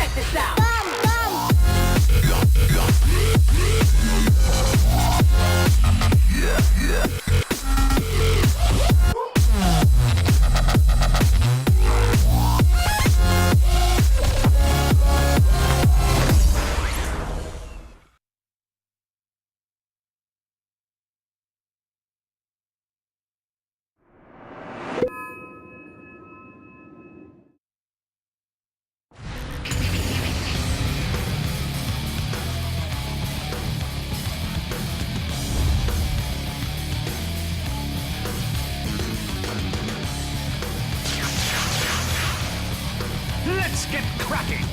check this out. Let's get cracking!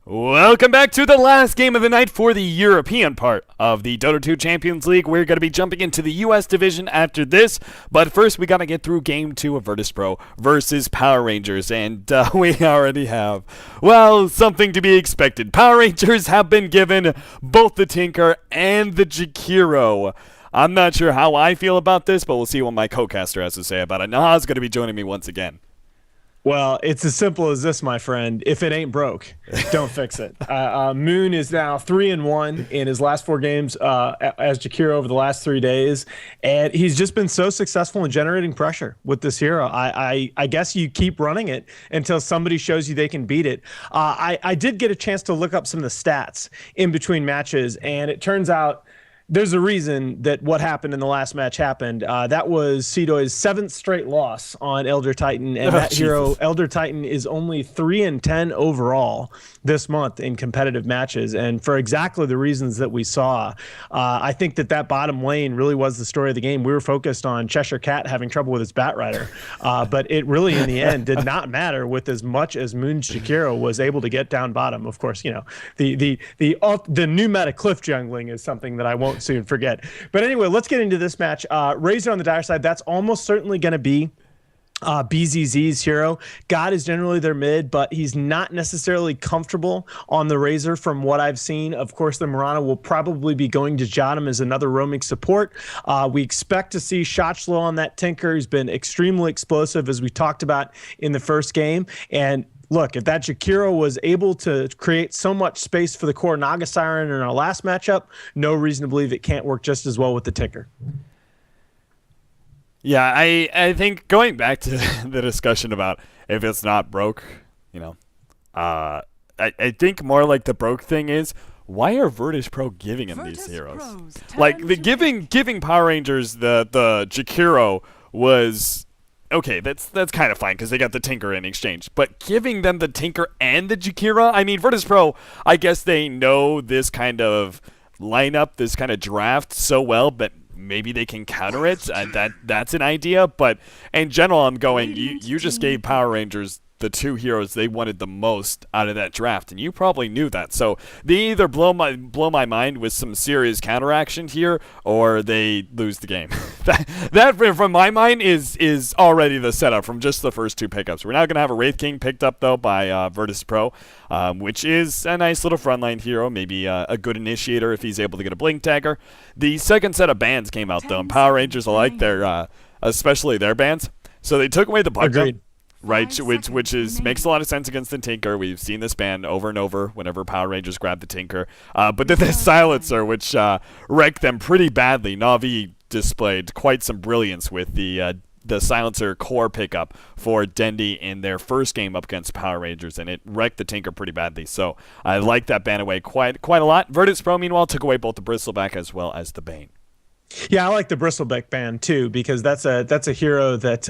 Welcome back to the last game of the night for the European part of the Dota 2 Champions League. We're going to be jumping into the US division after this, but first we got to get through Game 2 of Virtus.pro versus Power Rangers, and we already have, well, something to be expected. Power Rangers have been given both the Tinker and the Jakiro. I'm not sure how I feel about this, but we'll see what my co-caster has to say about it. Naha's going to be joining me once again. Well, it's as simple as this, my friend. If it ain't broke, don't fix it. Moon is now 3-1 in his last 4 games as Jakiro over the last 3 days, and he's just been so successful in generating pressure with this hero. I guess you keep running it until somebody shows you they can beat it. I did get a chance to look up some of the stats in between matches, and it turns out there's a reason that what happened in the last match happened. That was Sidoi's 7th straight loss on Elder Titan, and that hero, Elder Titan, is only 3-10 overall this month in competitive matches. And for exactly the reasons that we saw, I think that bottom lane really was the story of the game. We were focused on Cheshire Cat having trouble with his Batrider, but it really, in the end, did not matter with as much as Moon Jakiro was able to get down bottom. Of course, you know, the new meta cliff jungling is something that I won't soon forget. But anyway, let's get into this match. Razor on the dire side, that's almost certainly going to be BZZ's hero. God is generally their mid, but he's not necessarily comfortable on the Razor from what I've seen. Of course, the Mirana will probably be going to Jotum as another roaming support. We expect to see shot slow on that Tinker. He's been extremely explosive, as we talked about in the first game. And look, if that Jakiro was able to create so much space for the core Naga Siren in our last matchup, no reason to believe it can't work just as well with the Tinker. Yeah, I think going back to the discussion about if it's not broke, you know, I think more like the broke thing is, why are Virtus.pro giving him these heroes? Like, giving Power Rangers the Jakiro was... okay, that's kind of fine because they got the Tinker in exchange. But giving them the Tinker and the Jakiro, I mean, Virtus.pro, I guess they know this kind of lineup, this kind of draft so well, but maybe they can counter it. That's an idea. But in general, I'm going, you just gave Power Rangers the 2 heroes they wanted the most out of that draft, and you probably knew that. So they either blow my mind with some serious counteraction here, or they lose the game. that from my mind is already the setup from just the first 2 pickups. We're now going to have a Wraith King picked up though by Virtus.pro, which is a nice little frontline hero, maybe a good initiator if he's able to get a Blink Dagger. The second set of bans came out though, and Power Rangers like their especially their bans, so they took away the bug jump. Right, which makes a lot of sense against the Tinker. We've seen this ban over and over whenever Power Rangers grab the Tinker. But then the Silencer, which wrecked them pretty badly. Na'Vi displayed quite some brilliance with the Silencer core pickup for Dendy in their first game up against Power Rangers, and it wrecked the Tinker pretty badly. So I like that ban away quite a lot. Virtus.pro, meanwhile, took away both the Bristleback as well as the Bane. Yeah, I like the Bristleback ban too, because that's a hero that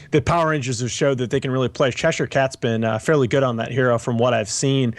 that Power Rangers have showed that they can really play. Cheshire Cat's been fairly good on that hero from what I've seen.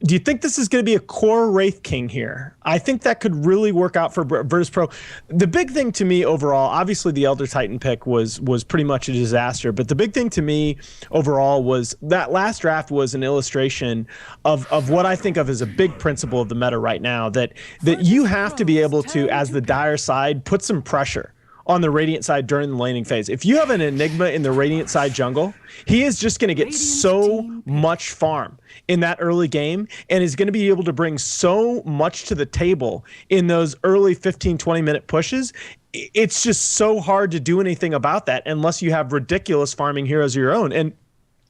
Do you think this is going to be a core Wraith King here? I think that could really work out for Virtus.pro. The big thing to me overall, obviously the Elder Titan pick was pretty much a disaster, but the big thing to me overall was that last draft was an illustration of what I think of as a big principle of the meta right now, that you have to be able to, as the dire side, put some pressure on the Radiant side during the laning phase. If you have an Enigma in the Radiant side jungle, he is just going to get so much farm in that early game and is going to be able to bring so much to the table in those early 15-20 minute pushes. it's just so hard to do anything about that unless you have ridiculous farming heroes of your own. And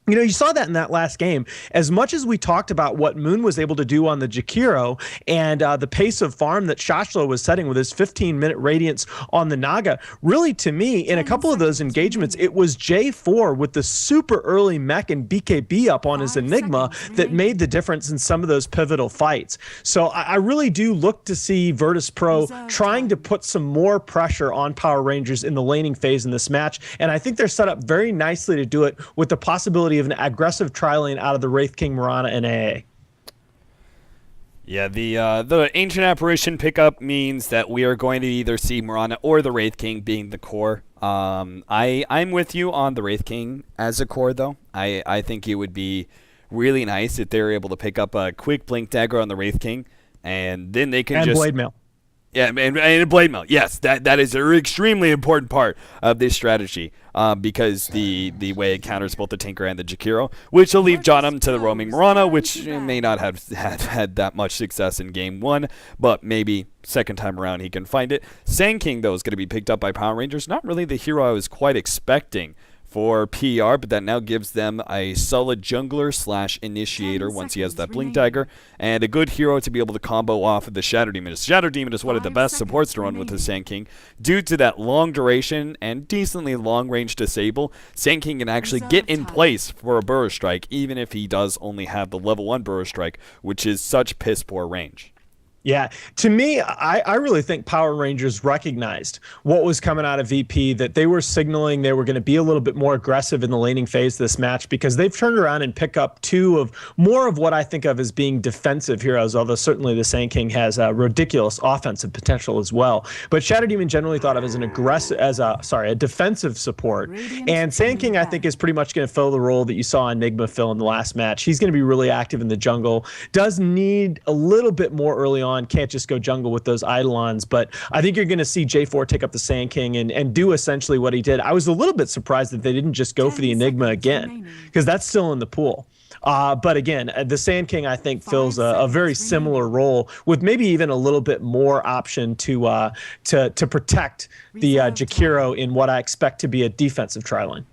you saw that in that last game. As much as we talked about what Moon was able to do on the Jakiro and the pace of farm that Shashlo was setting with his 15-minute radiance on the Naga, really, to me, in a couple of those engagements, it was J4 with the super early mech and BKB up on his Enigma that made the difference in some of those pivotal fights. So I really do look to see Virtus.pro trying to put some more pressure on Power Rangers in the laning phase in this match. And I think they're set up very nicely to do it with the possibility of an aggressive tri-lane out of the Wraith King, Mirana, and AA. Yeah, the Ancient Apparition pickup means that we are going to either see Mirana or the Wraith King being the core. I'm with you on the Wraith King as a core, though. I think it would be really nice if they were able to pick up a quick Blink Dagger on the Wraith King, and then they can and just... Blade Mail. Yeah, and Blade Mail. Yes, that is an extremely important part of this strategy because the way it counters both the Tinker and the Jakiro, which will leave Johnum to the roaming Mirana, which may not have had that much success in Game 1, but maybe second time around he can find it. Sand King, though, is going to be picked up by Power Rangers. Not really the hero I was quite expecting for PR, but that now gives them a solid jungler / initiator once he has that Blink Dagger, and a good hero to be able to combo off of the Shadow Demon. Shadow Demon is one of the best supports to run with the Sand King. Due to that long duration and decently long range disable, Sand King can actually get in place for a Burrow Strike, even if he does only have the level 1 Burrow Strike, which is such piss poor range. Yeah, to me, I really think Power Rangers recognized what was coming out of VP, that they were signaling they were going to be a little bit more aggressive in the laning phase this match, because they've turned around and picked up two of more of what I think of as being defensive heroes, although certainly the Sand King has a ridiculous offensive potential as well. But Shadow Demon generally thought of as an a defensive support. And Sand King, I think, is pretty much going to fill the role that you saw Enigma fill in the last match. He's going to be really active in the jungle, does need a little bit more early on. Can't just go jungle with those Eidolons, but I think you're going to see J4 take up the Sand King and do essentially what he did. I was a little bit surprised that they didn't just go for the Enigma again, because that's still in the pool. But again, the Sand King, I think, fills a very similar role, with maybe even a little bit more option to protect the Jakiro in what I expect to be a defensive tri-line.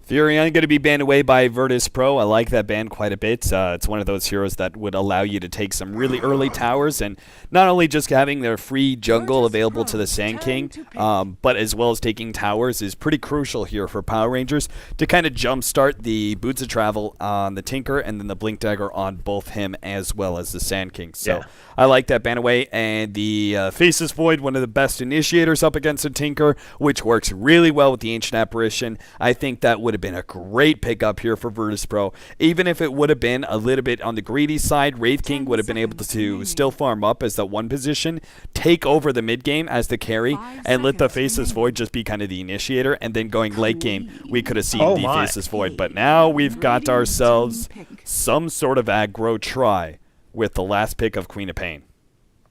Furion going to be banned away by Virtus.pro. I like that ban quite a bit. It's one of those heroes that would allow you to take some really early towers, and not only just having their free jungle available to the Sand King, but as well as taking towers is pretty crucial here for Power Rangers to kind of jumpstart the Boots of Travel on the Tinker and then the Blink Dagger on both him as well as the Sand King. So yeah. I like that ban away, and the Faceless Void, one of the best initiators up against the Tinker, which works really well with the Ancient Apparition. I think that would have been a great pickup here for Virtus.pro. Even if it would have been a little bit on the greedy side, Wraith King would have been able to still farm up as that one position, take over the mid game as the carry, and let the Faceless Void just be kind of the initiator, and then going late game, we could have seen the Faceless Void. But now we've got ourselves some sort of aggro try with the last pick of Queen of Pain.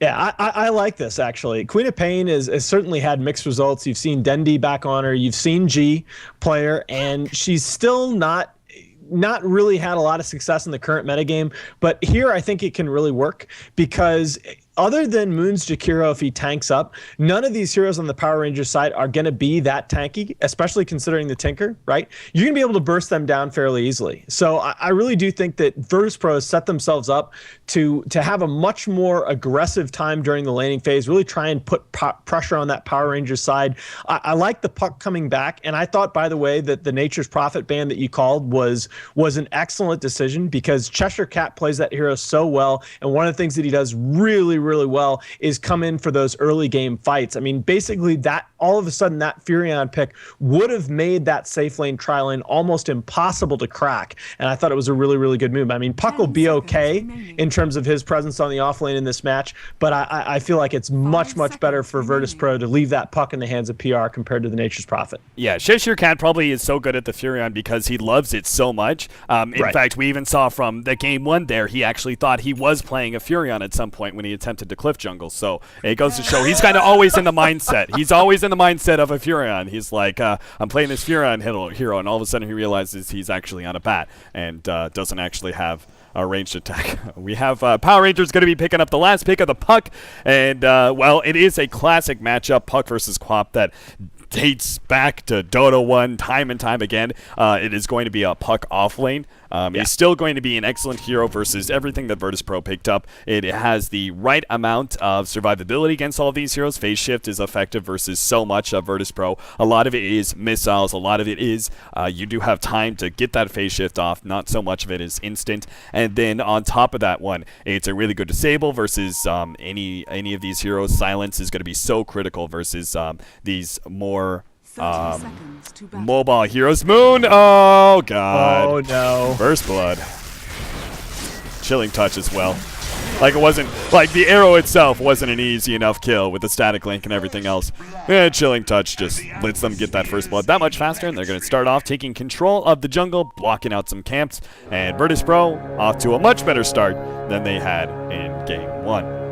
Yeah, I like this, actually. Queen of Pain has certainly had mixed results. You've seen Dendi back on her. You've seen G player, and she's still not really had a lot of success in the current metagame. But here I think it can really work, because other than Moon's Jakiro, if he tanks up, none of these heroes on the Power Rangers side are going to be that tanky, especially considering the Tinker, right? You're going to be able to burst them down fairly easily. So I really do think that Virtus.pro has set themselves up to have a much more aggressive time during the laning phase, really try and put pressure on that Power Rangers side. I like the puck coming back, and I thought, by the way, that the Nature's Prophet ban that you called was an excellent decision, because Cheshire Cat plays that hero so well, and one of the things that he does really well is come in for those early game fights. I mean, basically that all of a sudden that Furion pick would have made that safe lane tri-lane almost impossible to crack, and I thought it was a really good move. I mean, Puck will be okay in terms of his presence on the off lane in this match, but I feel like it's much better for Virtus.pro to leave that puck in the hands of PR compared to the Nature's Prophet. Yeah, Cheshire Cat probably is so good at the Furion because he loves it so much. In fact, we even saw from the Game 1 there, he actually thought he was playing a Furion at some point when he attempted sent into Cliff Jungle. So it goes to show he's kind of always in the mindset. He's always in the mindset of a Furion. He's like, I'm playing this Furion hero, and all of a sudden he realizes he's actually on a bat and doesn't actually have a ranged attack. We have Power Rangers going to be picking up the last pick of the Puck, and well, it is a classic matchup, Puck versus Quap, that dates back to Dota 1 time and time again. It is going to be a Puck off lane. He's still going to be an excellent hero versus everything that virtus.pro picked up. It has the right amount of survivability against all of these heroes. Phase shift is effective versus so much of virtus.pro. A lot of it is missiles. A lot of it is you do have time to get that phase shift off. Not so much of it is instant. And then on top of that one, it's a really good disable versus any of these heroes. Silence is going to be so critical versus these more mobile heroes. Moon! Oh, God. Oh, no. First blood. Chilling touch as well. Like, it wasn't, like, the arrow itself wasn't an easy enough kill with the static link and everything else. Chilling touch just lets them get that first blood that much faster, and they're going to start off taking control of the jungle, blocking out some camps, and virtus.pro off to a much better start than they had in game 1.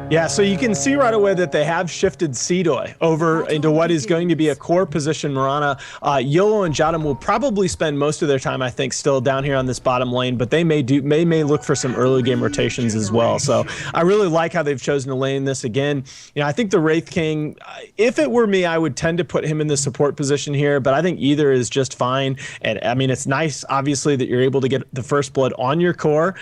Yeah, so you can see right away that they have shifted Seedoy over into what is going to be a core position Mirana. Yolo and Jadam will probably spend most of their time, I think, still down here on this bottom lane, but they may look for some early game rotations as well. So I really like how they've chosen to lane this again. You know, I think the Wraith King, if it were me, I would tend to put him in the support position here, but I think either is just fine. And I mean, it's nice, obviously, that you're able to get the first blood on your core.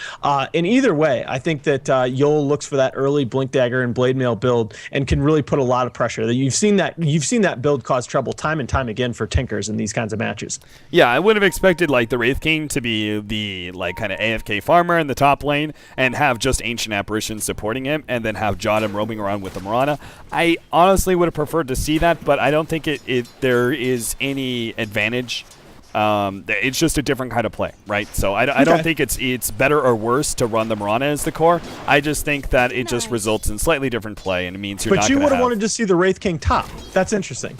In either way, I think that Yolo looks for that early blink dagger and blade mail build and can really put a lot of pressure. You've seen that build cause trouble time and time again for Tinkers in these kinds of matches. Yeah, I would have expected like the Wraith King to be the like kind of AFK farmer in the top lane and have just Ancient Apparition supporting him and then have Jadam roaming around with the Mirana. I honestly would have preferred to see that, but I don't think there is any advantage. It's just a different kind of play, right? So I don't think it's better or worse to run the Mirana as the core. I just think that it just results in slightly different play, and it means you're not. But you would have wanted to see the Wraith King top. That's interesting.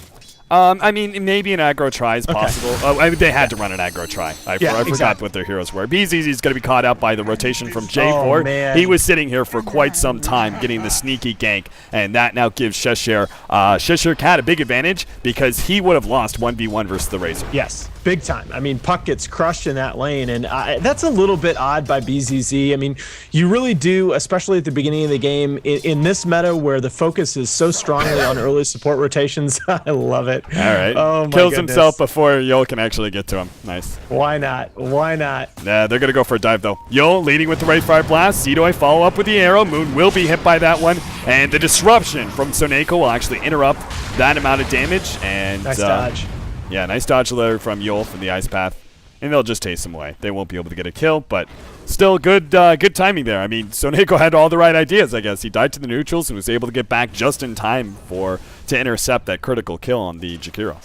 I mean, maybe an aggro try is possible. I mean, they had to run an aggro try. I forgot what their heroes were. BZZ is going to be caught out by the rotation from J4. Oh, man. He was sitting here for quite some time getting the sneaky gank, and that now gives Cheshire Cat a big advantage because he would have lost 1v1 versus the Razor. Yes, big time. I mean, Puck gets crushed in that lane, and that's a little bit odd by BZZ. I mean, you really do, especially at the beginning of the game, in this meta where the focus is so strongly on early support rotations. I love it. All right. Oh, my Kills goodness. himself before Yol can actually get to him. Nice. Why not? Why not? Nah, they're going to go for a dive, though. Yol leading with the right fire blast. Seedoy follow up with the arrow. Moon will be hit by that one. And the disruption from Soneko will actually interrupt that amount of damage. And Nice dodge. Yeah, nice dodge there from Yol from the Ice Path. And they'll just chase him away. They won't be able to get a kill, but still good timing there. I mean, Soneko had all the right ideas, I guess. He died to the neutrals and was able to get back just in time to intercept that critical kill on the Jakiro.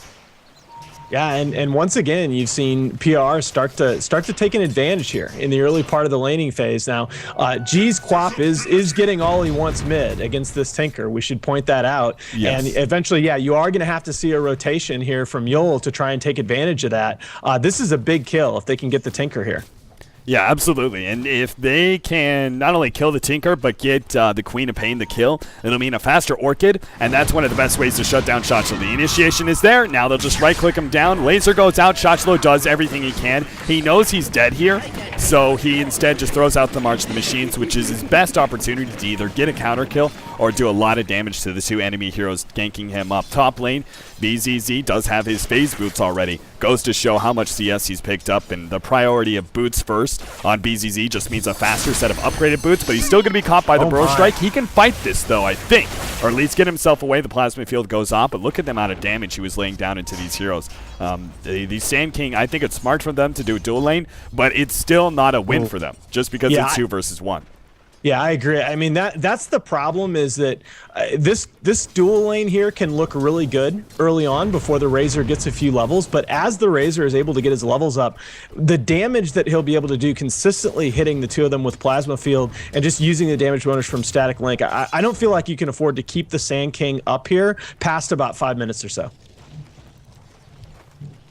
Yeah, and once again, you've seen PR start to take an advantage here in the early part of the laning phase. Now, G's Quap is getting all he wants mid against this Tinker. We should point that out. Yes. And eventually, yeah, you are going to have to see a rotation here from Yol to try and take advantage of that. This is a big kill if they can get the Tinker here. Yeah, absolutely. And if they can not only kill the Tinker, but get the Queen of Pain to kill, it'll mean a faster Orchid, and that's one of the best ways to shut down Shotchlo. The initiation is there. Now they'll just right-click him down. Laser goes out. Shotchlo does everything he can. He knows he's dead here, so he instead just throws out the March of the Machines, which is his best opportunity to either get a counter kill or do a lot of damage to the two enemy heroes ganking him up top lane. BZZ does have his phase boots already. Goes to show how much CS he's picked up, and the priority of boots first on BZZ just means a faster set of upgraded boots, but he's still going to be caught by the Bro Strike. He can fight this, though, I think, or at least get himself away. The Plasma Field goes off, but look at the amount of damage he was laying down into these heroes. The Sand King, I think it's smart for them to do a dual lane, but it's still not a win for them, just because it's 2 versus 1. Yeah, I agree. I mean, that's the problem is that this dual lane here can look really good early on before the Razor gets a few levels, but as the Razor is able to get his levels up, the damage that he'll be able to do consistently hitting the two of them with Plasma Field and just using the damage bonus from Static Link, I don't feel like you can afford to keep the Sand King up here past about 5 minutes or so.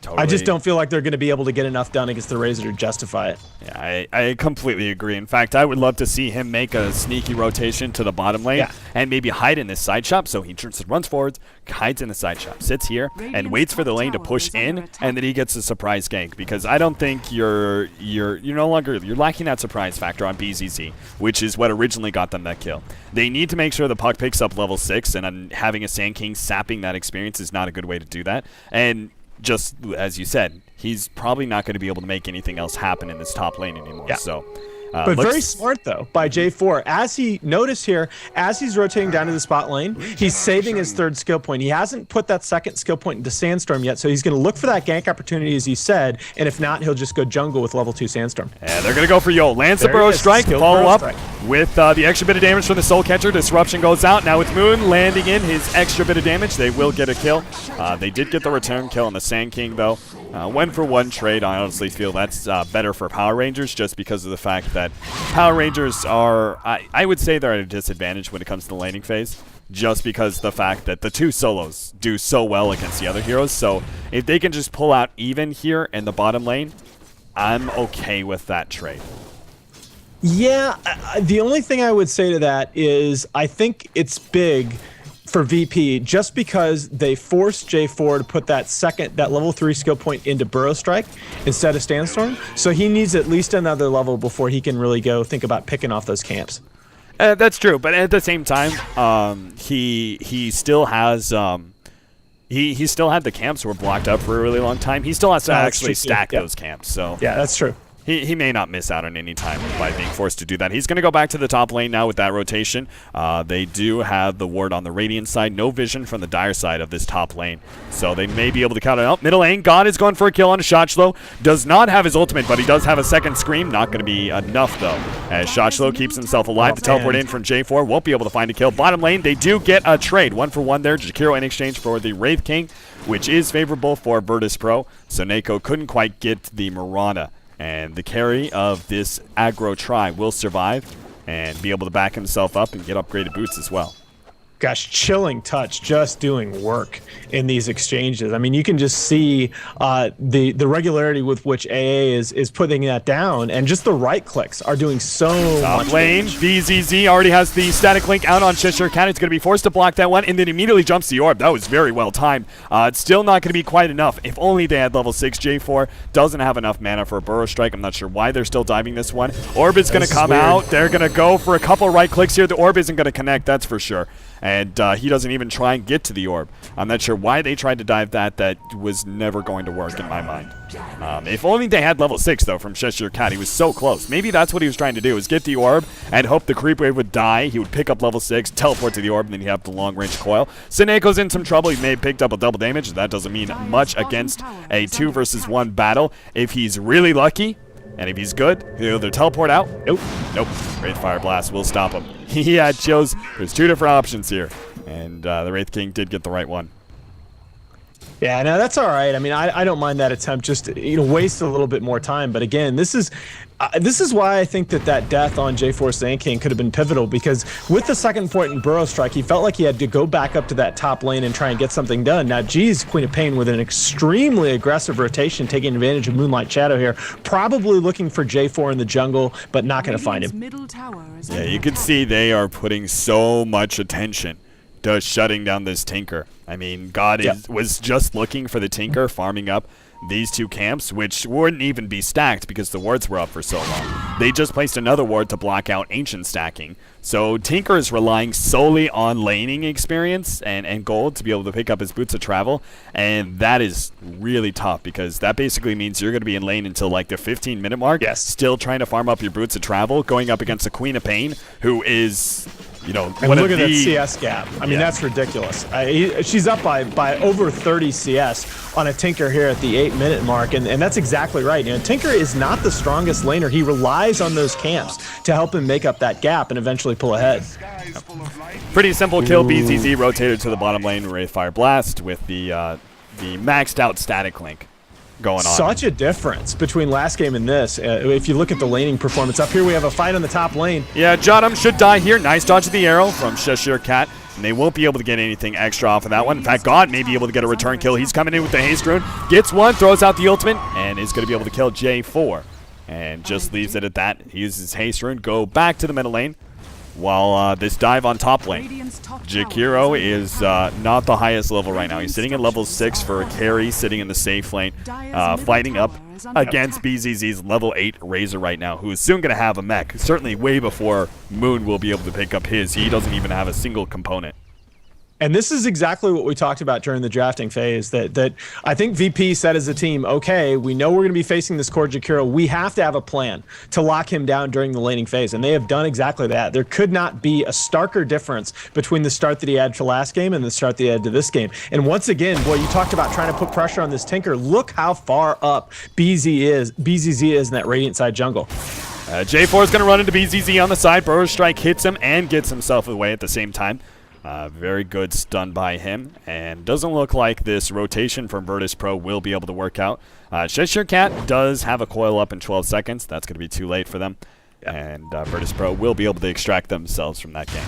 Totally. I just don't feel like they're going to be able to get enough done against the Razor to justify it. Yeah, I completely agree. In fact, I would love to see him make a sneaky rotation to the bottom lane and maybe hide in this side shop. So he runs forwards, hides in the side shop, sits here, and waits for the lane to push in, and then he gets a surprise gank. Because I don't think you're lacking that surprise factor on BZZ, which is what originally got them that kill. They need to make sure the puck picks up level 6, and having a Sand King sapping that experience is not a good way to do that. And just as you said, he's probably not going to be able to make anything else happen in this top lane anymore. Yeah. So, but very smart, though, by J4. As he noticed here, as he's rotating down to the spot lane, he's saving his third skill point. He hasn't put that second skill point into Sandstorm yet, so he's going to look for that gank opportunity, as he said, and if not, he'll just go jungle with level 2 Sandstorm. And they're going to go for Yo. Lands the Burrow Strike, follow up with the extra bit of damage from the Soul Catcher. Disruption goes out. Now with Moon landing in his extra bit of damage, they will get a kill. They did get the return kill on the Sand King, though. 1-for-1 trade. I honestly feel that's better for Power Rangers, just because of the fact that Power Rangers are, I would say they're at a disadvantage when it comes to the laning phase, just because of the fact that the two solos do so well against the other heroes. So if they can just pull out even here in the bottom lane, I'm okay with that trade. Yeah, the only thing I would say to that is I think it's big for VP just because they forced J4 to put that level 3 skill point into Burrow Strike instead of Sandstorm. So he needs at least another level before he can really go think about picking off those camps. That's true, but at the same time, he still has he still had the camps were blocked up for a really long time. He still has to actually stack those camps. So yeah, that's true. He may not miss out on any time by being forced to do that. He's going to go back to the top lane now with that rotation. They do have the ward on the Radiant side. No vision from the Dire side of this top lane. So they may be able to count it out. Middle lane, God is going for a kill on Shochlo. Does not have his ultimate, but he does have a second Scream. Not going to be enough, though, as Shochlo keeps himself alive. The teleport in from J4. Won't be able to find a kill. Bottom lane, they do get a trade. 1-for-1 there. Jakiro in exchange for the Wraith King, which is favorable for virtus.pro. So Neko couldn't quite get the Mirana. And the carry of this aggro try will survive and be able to back himself up and get upgraded boots as well. Gosh, chilling touch, just doing work in these exchanges. I mean, you can just see the regularity with which AA is putting that down, and just the right clicks are doing so much Top lane, BZZ already has the static link out on Cheshire Cat. It's going to be forced to block that one, and then immediately jumps the orb. That was very well timed. It's still not going to be quite enough. If only they had level 6. J4 doesn't have enough mana for a Burrow Strike. I'm not sure why they're still diving this one. Orb is going to come out. They're going to go for a couple right clicks here. The orb isn't going to connect, that's for sure. And he doesn't even try and get to the orb. I'm not sure why they tried to dive that. That was never going to work in my mind. If only they had level 6, though, from Cheshire Cat. He was so close. Maybe that's what he was trying to do, is get the orb and hope the creep wave would die. He would pick up level 6, teleport to the orb, and then he'd have the long-range coil. Sineko's in some trouble. He may have picked up a double damage. That doesn't mean much against a 2-versus-1 battle. If he's really lucky, and if he's good, he'll either teleport out. Nope. Wraith Fire Blast will stop him. He chose. There's two different options here, and the Wraith King did get the right one. Yeah, no, that's all right. I mean, I don't mind that attempt. Just waste a little bit more time. But again, this is why I think that death on J4 Sand King could have been pivotal, because with the second point in Burrow Strike, he felt like he had to go back up to that top lane and try and get something done. Now, G's Queen of Pain with an extremely aggressive rotation, taking advantage of Moonlight Shadow here, probably looking for J4 in the jungle, but not going to find him. Yeah, you can see they are putting so much attention to shutting down this Tinker. I mean, God was just looking for the Tinker, farming up these two camps, which wouldn't even be stacked because the wards were up for so long. They just placed another ward to block out ancient stacking. So Tinker is relying solely on laning experience and gold to be able to pick up his boots of travel, and that is really tough because that basically means you're going to be in lane until like the 15-minute mark, still trying to farm up your boots of travel, going up against the Queen of Pain, who is... and look at that CS gap. I mean, that's ridiculous. She's up by over 30 CS on a Tinker here at the 8-minute mark, and that's exactly right. Tinker is not the strongest laner. He relies on those camps to help him make up that gap and eventually pull ahead. Pretty simple kill. BZZ rotated to the bottom lane, Wraith Fire Blast with the maxed out static link going on. Such a difference between last game and this. If you look at the laning performance up here, we have a fight on the top lane. Yeah, Jotum should die here. Nice dodge of the arrow from Cheshire Cat. and they won't be able to get anything extra off of that one. In fact, God may be able to get a return kill. He's coming in with the haste rune, gets one, throws out the ultimate, and is going to be able to kill J4. And just leaves it at that. He uses haste rune, go back to the middle lane, while this dive on top lane. Jakiro is not the highest level right now. He's sitting at level 6 for a carry, sitting in the safe lane, fighting up against BZZ's level 8 Razor right now, who is soon going to have a mech. Certainly way before Moon will be able to pick up his. He doesn't even have a single component. And this is exactly what we talked about during the drafting phase, that I think VP said as a team, okay, we know we're going to be facing this core Jakiro. We have to have a plan to lock him down during the laning phase, and they have done exactly that. There could not be a starker difference between the start that he had to last game and the start that he had to this game. And once again, boy, you talked about trying to put pressure on this Tinker. Look how far up BZZ is in that Radiant side jungle. J4 is going to run into BZZ on the side. Burrow Strike hits him and gets himself away at the same time. Very good stun by him, and doesn't look like this rotation from Virtus.pro will be able to work out. Cheshire Cat does have a coil up in 12 seconds. That's going to be too late for them, and Virtus.pro will be able to extract themselves from that game.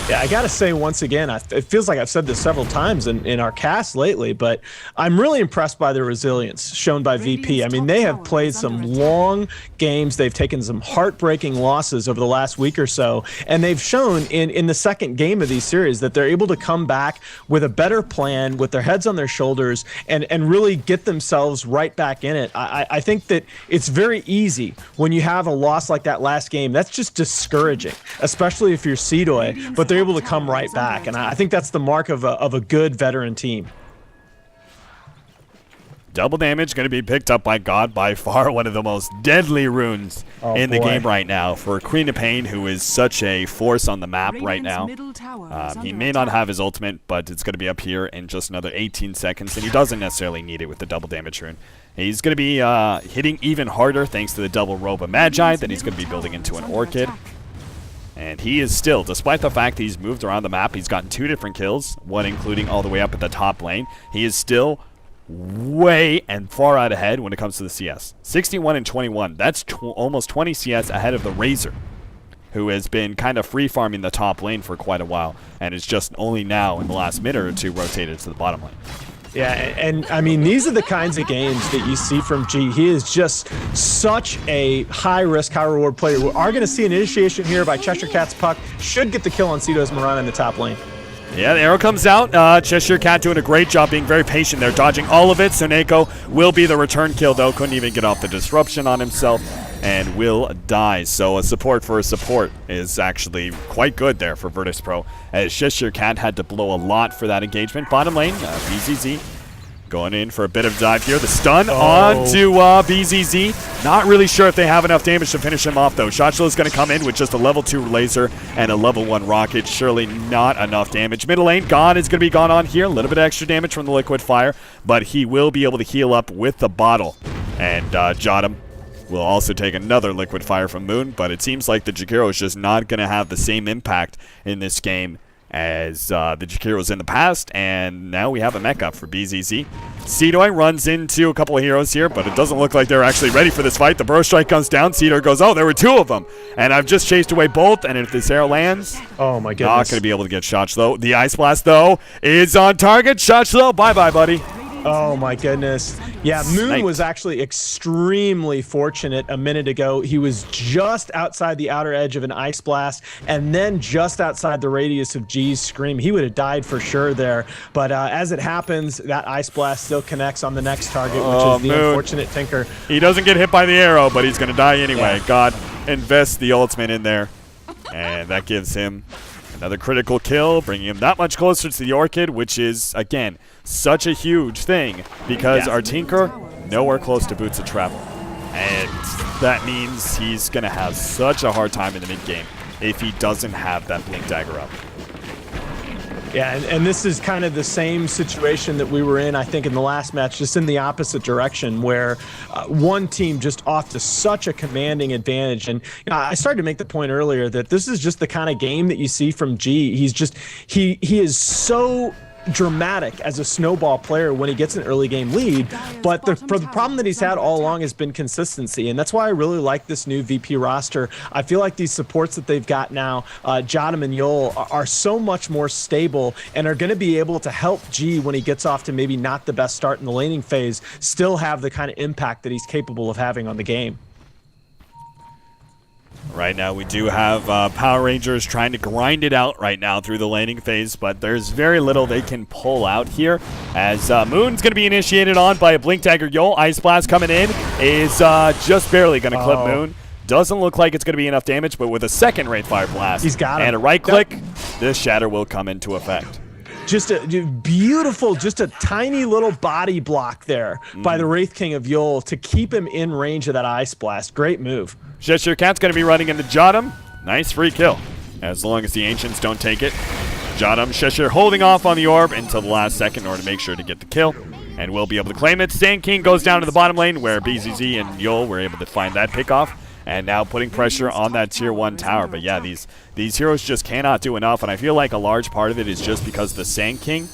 Yeah, I got to say once again, it feels like I've said this several times in our cast lately, but I'm really impressed by the resilience shown by VP. I mean, they have played some long games. They've taken some heartbreaking losses over the last week or so, and they've shown in the second game of these series that they're able to come back with a better plan, with their heads on their shoulders, and really get themselves right back in it. I think that it's very easy when you have a loss like that last game. That's just discouraging, especially if you're Seedoy, but they're able to come right back, and I think that's the mark of a good veteran team. Double damage going to be picked up by God, by far one of the most deadly runes in the game right now for Queen of Pain, who is such a force on the map right now. He may not have his ultimate, but it's going to be up here in just another 18 seconds, and he doesn't necessarily need it with the double damage rune. He's going to be hitting even harder thanks to the double robe of Magi that he's going to be building into an Orchid. And he is still, despite the fact that he's moved around the map, he's gotten 2 different kills, one including all the way up at the top lane. He is still way and far out ahead when it comes to the CS. 61 and 21. That's almost 20 CS ahead of the Razor, who has been kind of free farming the top lane for quite a while, and is just only now in the last minute or two rotated to the bottom lane. Yeah, and I mean, these are the kinds of games that you see from G. He is just such a high-risk, high-reward player. We are going to see an initiation here by Cheshire Cat's Puck. Should get the kill on Seedoy's Mirana in the top lane. Yeah, the arrow comes out. Cheshire Cat doing a great job being very patient there, dodging all of it. Soneko will be the return kill, though. Couldn't even get off the disruption on himself and will die. So a support for a support is actually quite good there for Virtus.pro, as Cheshire Cat had to blow a lot for that engagement. Bottom lane, BZZ going in for a bit of dive here. The stun onto BZZ. Not really sure if they have enough damage to finish him off, though. Shotshell is going to come in with just a level 2 laser and a level 1 rocket. Surely not enough damage. Middle lane, God is going to be gone on here. A little bit of extra damage from the liquid fire, but he will be able to heal up with the bottle. And Jotum will also take another liquid fire from Moon, but it seems like the Jakiro is just not going to have the same impact in this game as the Jakiros in the past, and now we have a mech up for BZZ. Seedoy runs into a couple of heroes here, but it doesn't look like they're actually ready for this fight. The Burrow Strike comes down. Seedoy goes, oh, there were 2 of them, and I've just chased away both, and if this arrow lands, oh my goodness, not going to be able to get Shotshell. The Ice Blast, though, is on target. Shotshell, bye-bye, buddy. Oh my goodness. Yeah, Moon was actually extremely fortunate a minute ago. He was just outside the outer edge of an Ice Blast and then just outside the radius of G's Scream. He would have died for sure there. But as it happens, that Ice Blast still connects on the next target, which is the Moon. unfortunate Tinker. He doesn't get hit by the arrow, but he's going to die anyway. Yeah. God invests the ultimate in there, and that gives him another critical kill, bringing him that much closer to the Orchid, which is, again, such a huge thing because our Tinker, nowhere close to Boots of Travel. And that means he's going to have such a hard time in the mid-game if he doesn't have that Blink Dagger up. Yeah, and this is kind of the same situation that we were in, I think, in the last match, just in the opposite direction, where one team just off to such a commanding advantage. And you know, I started to make the point earlier that this is just the kind of game that you see from G. He's just, he is so dramatic as a snowball player when he gets an early game lead, but the problem that he's had all along has been consistency, and that's why I really like this new VP roster. I feel like these supports that they've got now, Jottam and Yol, are so much more stable and are going to be able to help G when he gets off to maybe not the best start in the laning phase, still have the kind of impact that he's capable of having on the game. Right now, we do have Power Rangers trying to grind it out right now through the laning phase, but there's very little they can pull out here, as Moon's going to be initiated on by a Blink Dagger Yol. Ice Blast coming in is just barely going to clip Moon. Doesn't look like it's going to be enough damage, but with a second Wraith Fire Blast he's got him. And a right click, this Shatter will come into effect. Just a beautiful, just a tiny little body block there by the Wraith King of Yol to keep him in range of that Ice Blast. Great move. Cheshire Cat's going to be running into Jottam. Nice free kill, as long as the Ancients don't take it. Jottam, Cheshire holding off on the orb until the last second in order to make sure to get the kill, and we'll be able to claim it. Sand King goes down to the bottom lane, where BZZ and Yol were able to find that pickoff, and now putting pressure on that tier 1 tower. But yeah, these heroes just cannot do enough, and I feel like a large part of it is just because the Sand King,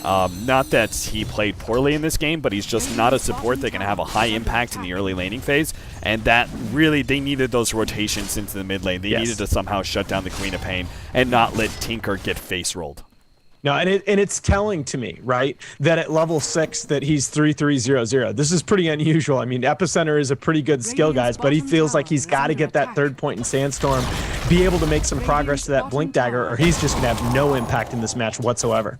not that he played poorly in this game, but he's just not a support that can have a high impact in the early laning phase, and that really, they needed those rotations into the mid lane. They needed to somehow shut down the Queen of Pain and not let Tinker get face rolled. No, and it's telling to me, right, that at level 6 that he's 3300. This is pretty unusual. I mean, Epicenter is a pretty good skill, guys, but he feels like he's got to get that 3rd point in Sandstorm, be able to make some progress to that Blink Dagger, or he's just going to have no impact in this match whatsoever.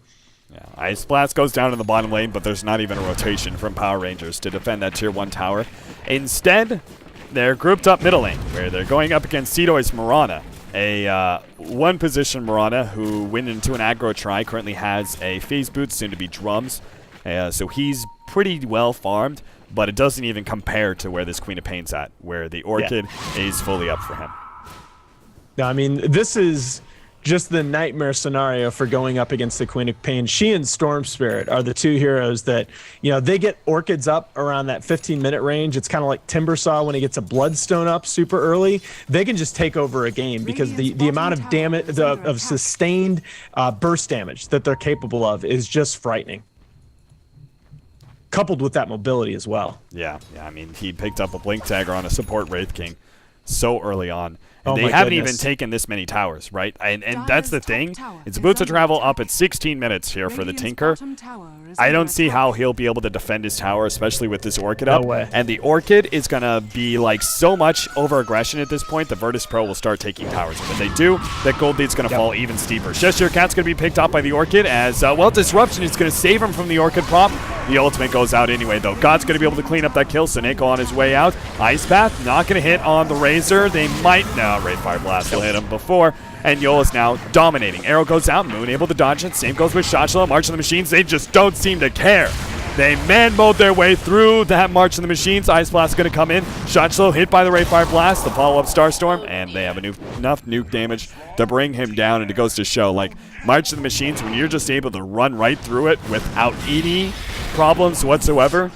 Yeah, Ice Blast goes down in the bottom lane, but there's not even a rotation from Power Rangers to defend that tier 1 tower. Instead, they're grouped up middle lane, where they're going up against Sidoi's Mirana, a one-position Mirana who went into an aggro try, currently has a phase boot, soon to be drums. So he's pretty well farmed, but it doesn't even compare to where this Queen of Pain's at, where the Orchid is fully up for him. No, I mean, this is just the nightmare scenario for going up against the Queen of Pain. She and Storm Spirit are the two heroes that, you know, they get Orchids up around that 15-minute range. It's kind of like Timbersaw when he gets a Bloodstone up super early. They can just take over a game because the amount of damage, of sustained burst damage that they're capable of is just frightening. Coupled with that mobility as well. Yeah, I mean, he picked up a Blink Dagger on a support Wraith King so early on. And Oh they my haven't goodness. even taken this many towers, right? And that's the thing. It's about to travel up at 16 minutes here for the Tinker. I don't see how he'll be able to defend his tower, especially with this Orchid up. No way. And the Orchid is going to be like so much over-aggression at this point, the Virtus.pro will start taking towers. And when they do, that gold lead's going to fall even steeper. Cheshire Cat's going to be picked up by the Orchid as, well, Disruption is going to save him from the Orchid prop. The ultimate goes out anyway, though. God's going to be able to clean up that kill. Seneko on his way out. Ice Path not going to hit on the Razor. They might. No, Wraith Fire Blast will hit him before. And Yol is now dominating. Arrow goes out. Moon able to dodge it. Same goes with Shotchlo. March of the Machines. They just don't seem to care. They man mode their way through that March of the Machines. Ice Blast going to come in. Shotchlo hit by the Wraith Fire Blast. The follow-up Starstorm. And they have enough nuke damage to bring him down. And it goes to show, like, March of the Machines, when you're just able to run right through it without any problems whatsoever,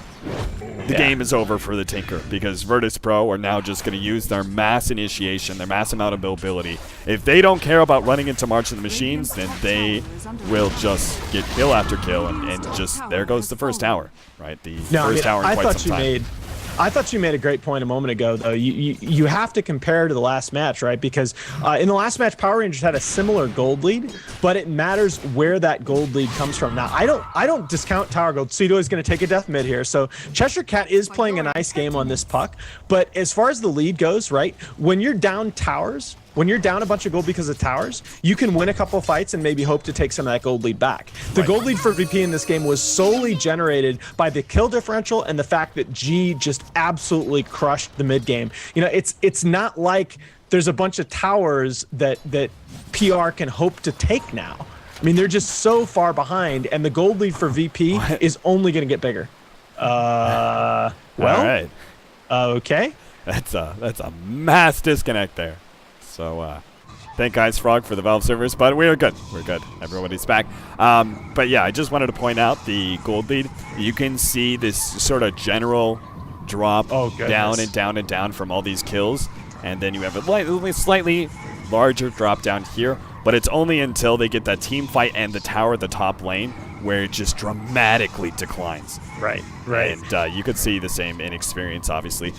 the game is over for the Tinker, because Virtus.pro are now just going to use their mass initiation, their mass amount of mobility. If they don't care about running into March of the Machines, then they will just get kill after kill, and just there goes the first tower, right? The first tower in quite some time. I thought you made a great point a moment ago, though. You have to compare to the last match, right? Because in the last match, Power Rangers had a similar gold lead, but it matters where that gold lead comes from. Now, I don't discount tower gold. Cedo is going to take a death mid here, so Cheshire Cat is playing a nice game on this puck. But as far as the lead goes, right, when you're down towers, when you're down a bunch of gold because of towers, you can win a couple of fights and maybe hope to take some of that gold lead back. The gold lead for VP in this game was solely generated by the kill differential and the fact that G just absolutely crushed the mid game. You know, it's not like there's a bunch of towers that PR can hope to take now. I mean, they're just so far behind, and the gold lead for VP is only going to get bigger. Well, all right. Okay. That's a mass disconnect there. So, thank Ice Frog for the Valve servers, but we're good. We're good. Everybody's back. But yeah, I just wanted to point out the gold lead. You can see this sort of general drop down and down and down from all these kills, and then you have a slightly larger drop down here, but it's only until they get that team fight and the tower at the top lane where it just dramatically declines. Right. And you could see the same inexperience, obviously.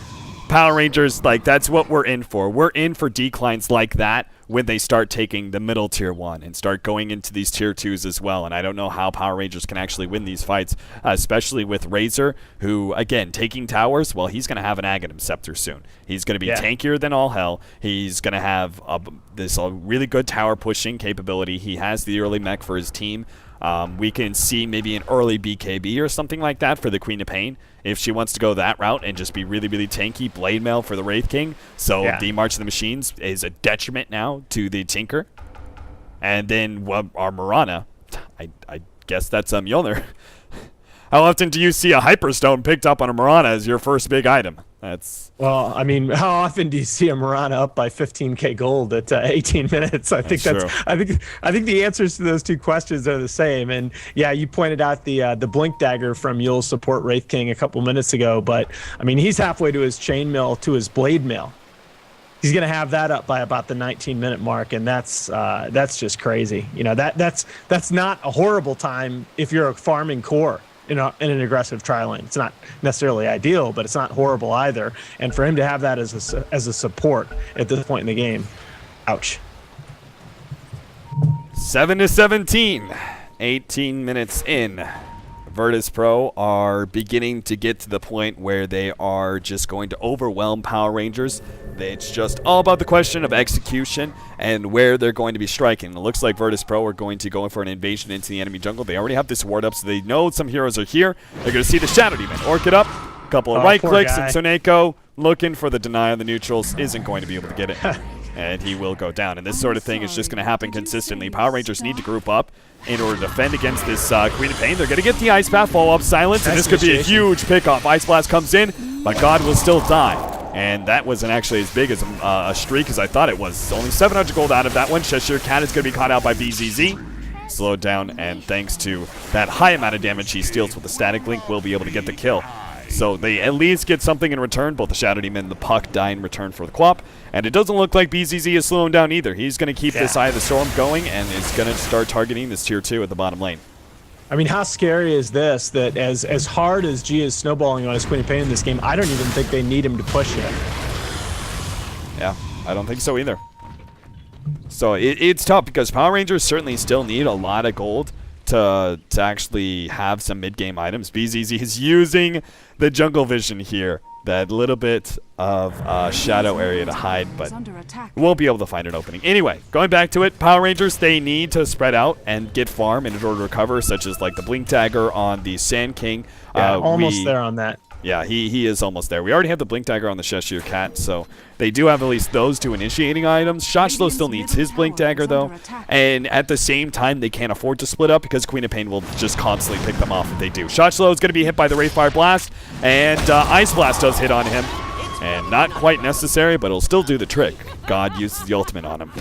Power Rangers, like, that's what we're in for. We're in for declines like that when they start taking the middle tier 1 and start going into these tier 2s as well. And I don't know how Power Rangers can actually win these fights, especially with Razor, who, again, taking towers, well, he's going to have an Aghanim Scepter soon. He's going to be tankier than all hell. He's going to have this really good tower pushing capability. He has the early mech for his team. We can see maybe an early BKB or something like that for the Queen of Pain if she wants to go that route and just be really, really tanky. Blade Mail for the Wraith King. So the March of the Machines is a detriment now to the Tinker. And then our Marana, I guess that's Mjolnir. How often do you see a Hyperstone picked up on a Marana as your first big item? Well, I mean, how often do you see a Marana up by 15k gold at 18 minutes? I think I think the answers to those two questions are the same. And yeah, you pointed out the Blink Dagger from Yule's support Wraith King a couple minutes ago, but I mean, he's halfway to his Chainmail to his Blade Mail. He's going to have that up by about the 19-minute mark, and that's just crazy. You know, that's not a horrible time if you're a farming core in an aggressive tri lane. It's not necessarily ideal, but it's not horrible either. And for him to have that as a support at this point in the game, ouch. 7-17, 18 minutes in. Virtus.pro are beginning to get to the point where they are just going to overwhelm Power Rangers. It's just all about the question of execution and where they're going to be striking. It looks like Virtus.pro are going to go in for an invasion into the enemy jungle. They already have this ward up, so they know some heroes are here. They're going to see the Shadow Demon. Orc it up. A couple of right clicks, and Soneko looking for the deny on the neutrals isn't going to be able to get it. And he will go down. And this sort of thing is just going to happen consistently. Power Rangers need to group up in order to defend against this Queen of Pain. They're going to get the Ice Path, follow up Silence, and this could be a huge pickoff. Ice Blast comes in, but God will still die. And that wasn't actually as big as a streak as I thought it was. Only 700 gold out of that one. Cheshire Cat is going to be caught out by BZZ. Slowed down, and thanks to that high amount of damage he steals with the Static Link, will be able to get the kill. So they at least get something in return. Both the Shadow Demon and the Puck die in return for the Quap. And it doesn't look like BZZ is slowing down either. He's going to keep this Eye of the Storm going and is going to start targeting this tier 2 at the bottom lane. I mean, how scary is this, that as hard as G is snowballing on his Queen of Pain in this game, I don't even think they need him to push it. Yeah, I don't think so either. So it's tough because Power Rangers certainly still need a lot of gold to actually have some mid-game items. BZZ is using the jungle vision here, that little bit of shadow area to hide, but won't be able to find an opening. Anyway, going back to it, Power Rangers, they need to spread out and get farm in order to recover, such as like the Blink Dagger on the Sand King. Yeah, almost there on that. Yeah, he is almost there. We already have the Blink Dagger on the Cheshire Cat, so they do have at least those two initiating items. Shot Slow still needs his Blink Dagger, though, and at the same time, they can't afford to split up because Queen of Pain will just constantly pick them off if they do. Shot Slow is going to be hit by the Wraithfire Blast, and Ice Blast does hit on him, and not quite necessary, but it'll still do the trick. God uses the ultimate on him.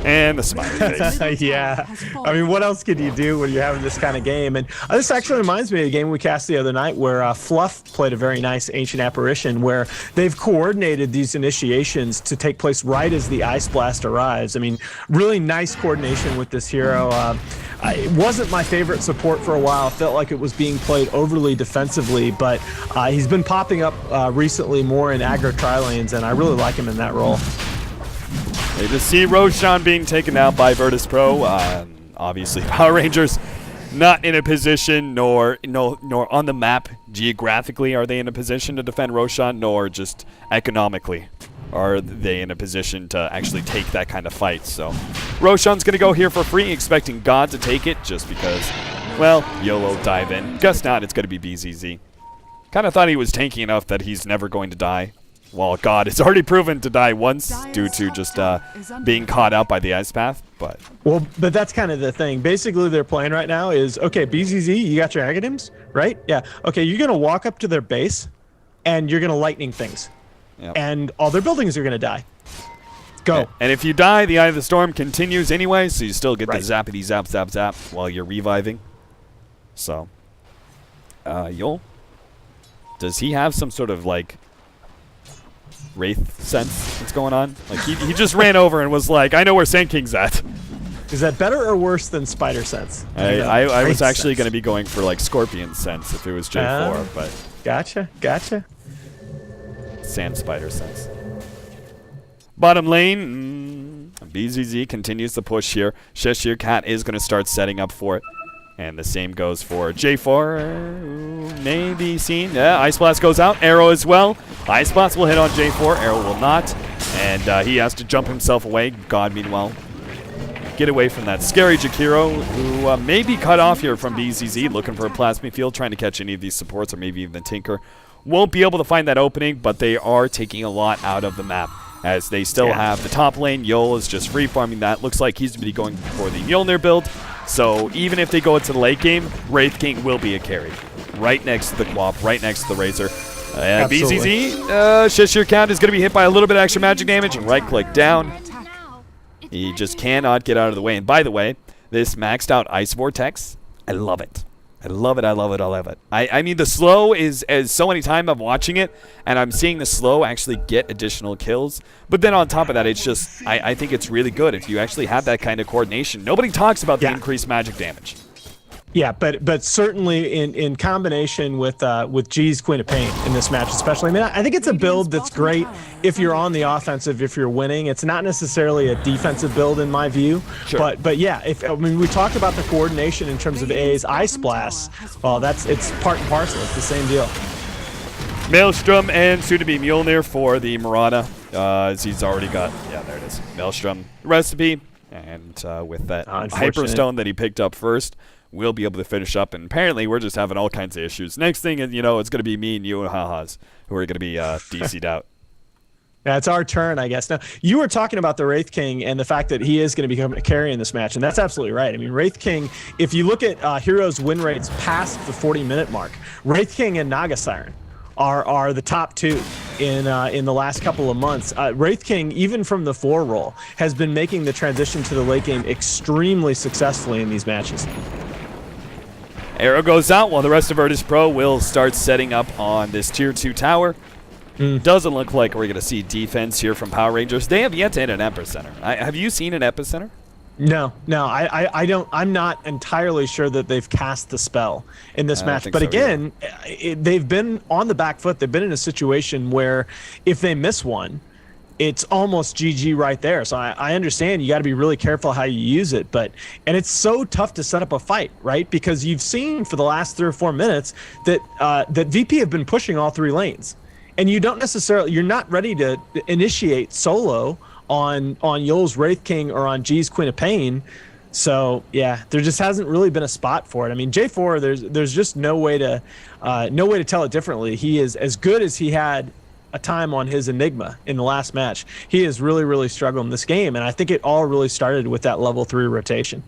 And the smiley face. Yeah. I mean, what else could you do when you're having this kind of game? And this actually reminds me of a game we cast the other night where Fluff played a very nice Ancient Apparition where they've coordinated these initiations to take place right as the Ice Blast arrives. I mean, really nice coordination with this hero. It wasn't my favorite support for a while. Felt like it was being played overly defensively, but he's been popping up recently more in aggro tri-lanes, and I really like him in that role. They just see Roshan being taken out by Virtus.pro. Obviously, Power Rangers not in a position, nor on the map geographically are they in a position to defend Roshan, nor just economically are they in a position to actually take that kind of fight. So Roshan's going to go here for free, expecting God to take it just because, well, YOLO dive in. Guess not, it's going to be BZZ. Kind of thought he was tanky enough that he's never going to die. Well, God, it's already proven to die once due to just being caught out by the Ice Path, but... Well, but that's kind of the thing. Basically, they're playing right now is, okay, BZZ, you got your Aghanims, right? Yeah. Okay, you're going to walk up to their base, and you're going to lightning things. Yep. And all their buildings are going to die. Go. And if you die, the Eye of the Storm continues anyway, so you still get the zappity zap zap zap while you're reviving. So, Yul, does he have some sort of, like... Wraith sense that's going on? Like he just ran over and was like, I know where Sand King's at. Is that better or worse than Spider Sense? I was actually going to be going for like Scorpion Sense if it was J4, but Gotcha. Sand Spider Sense. Bottom lane, BZZ continues the push here. Cheshire Cat is going to start setting up for it. And the same goes for J4. Maybe seen. Yeah, Ice Blast goes out. Arrow as well. Ice Blast will hit on J4. Arrow will not. And he has to jump himself away. God, meanwhile, get away from that scary Jakiro, who may be cut off here from BZZ, looking for a Plasma Field, trying to catch any of these supports, or maybe even the Tinker. Won't be able to find that opening, but they are taking a lot out of the map, as they still have the top lane. Yol is just free farming that. Looks like he's going to be going for the Mjolnir build. So even if they go into the late game, Wraith King will be a carry. Right next to the Quap, right next to the Razor. BZZ, Cheshire Cat is going to be hit by a little bit of extra magic damage, and right-click down. He just cannot get out of the way. And by the way, this maxed out Ice Vortex, I love it. I love it. I mean, the slow is, as so many times I'm watching it, and I'm seeing the slow actually get additional kills. But then on top of that, it's just, I think it's really good if you actually have that kind of coordination. Nobody talks about the increased magic damage. Yeah, but certainly in combination with G's Queen of Pain in this match especially. I mean, I think it's a build that's great if you're on the offensive, if you're winning. It's not necessarily a defensive build in my view. Sure. But yeah, we talk about the coordination in terms of A's Ice Blast. Well, it's part and parcel. It's the same deal. Maelstrom and soon-to-be Mjolnir for the Marana. As he's already got, there it is. Maelstrom recipe, and with that Hyperstone that he picked up first, we'll be able to finish up, and apparently we're just having all kinds of issues. Next thing, it's going to be me and you and Hahas who are going to be DC'd out. Yeah, it's our turn, I guess. Now, you were talking about the Wraith King and the fact that he is going to become a carry in this match, and that's absolutely right. I mean, Wraith King, if you look at Heroes win rates past the 40-minute mark, Wraith King and Naga Siren are the top two in the last couple of months. Wraith King, even from the 4 role, has been making the transition to the late game extremely successfully in these matches. Arrow goes out while the rest of virtus.pro will start setting up on this tier 2 tower. Doesn't look like we're going to see defense here from Power Rangers. They have yet to hit an Epicenter. Have you seen an Epicenter? No, I don't. I'm not entirely sure that they've cast the spell in this match. But again, they've been on the back foot. They've been in a situation where if they miss one, it's almost GG right there. So I understand you got to be really careful how you use it, and it's so tough to set up a fight, right? Because you've seen for the last 3 or 4 minutes that that VP have been pushing all 3 lanes, and you're not ready to initiate solo on Yol's Wraith King or on G's Queen of Pain. So yeah, there just hasn't really been a spot for it. I mean, J4, there's just no way to tell it differently. He is as good as he had a time on his Enigma in the last match. He is really struggling in this game, and I think it all really started with that level 3 rotation.